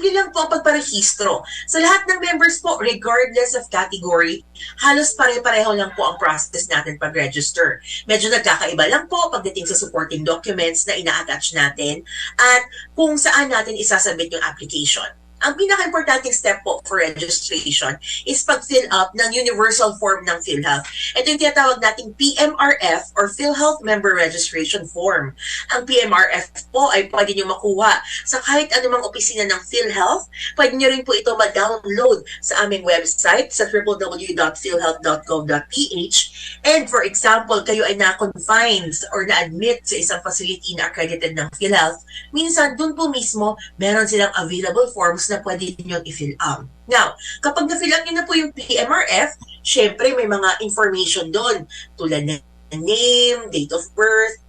Simple lang po ang pagparehistro. Sa lahat ng members po, regardless of category, halos pare-pareho lang po ang process natin pag-register. Medyo nagkakaiba lang po pagdating sa supporting documents na ina-attach natin at kung saan natin isasabit yung application. Ang pinaka-importanting step po for registration is pag-fill up ng universal form ng PhilHealth. Ito yung tinatawag nating PMRF or PhilHealth Member Registration Form. Ang PMRF po ay pwede nyo makuha sa kahit anumang opisina ng PhilHealth. Pwede nyo rin po ito ma-download sa aming website sa www.philhealth.gov.ph. And for example, kayo ay na-confined or na-admit sa isang facility na accredited ng PhilHealth, minsan dun po mismo meron silang available forms na pwede nyo i-fill up. Now, kapag na-fill up nyo na po yung PMRF, syempre may mga information doon tulad ng name, date of birth.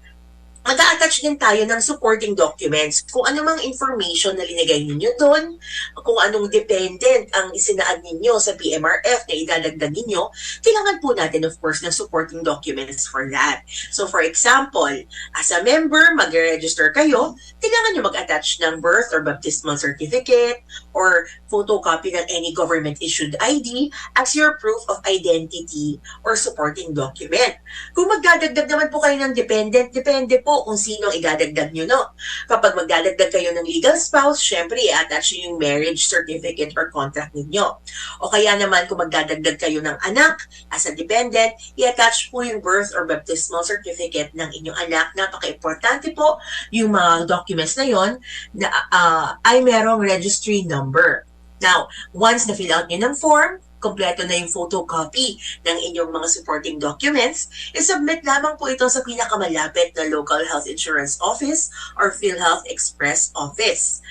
Mag-a-attach din tayo ng supporting documents. Kung ano mang information na linagay ninyo doon, kung anong dependent ang isinaan ninyo sa PMRF na idadagdag ninyo, kailangan po natin of course ng supporting documents for that. So for example, as a member, mag-register kayo, kailangan nyo mag-attach ng birth or baptismal certificate or photocopy ng any government-issued ID as your proof of identity or supporting document. Kung magdadagdag naman po kayo ng dependent, depende po kung sino ang idadagdag nyo, no? Kapag magdadagdag kayo ng legal spouse, syempre, i-attach nyo yung marriage certificate or contract ninyo. O kaya naman, kung magdadagdag kayo ng anak as a dependent, i-attach po yung birth or baptismal certificate ng inyong anak. Napaka-importante po yung mga documents na yon na ay merong registry number. Now, once na-fill out nyo ng form, kompleto na yung photocopy ng inyong mga supporting documents, isubmit lamang po ito sa pinakamalapit na local health insurance office or PhilHealth Express office.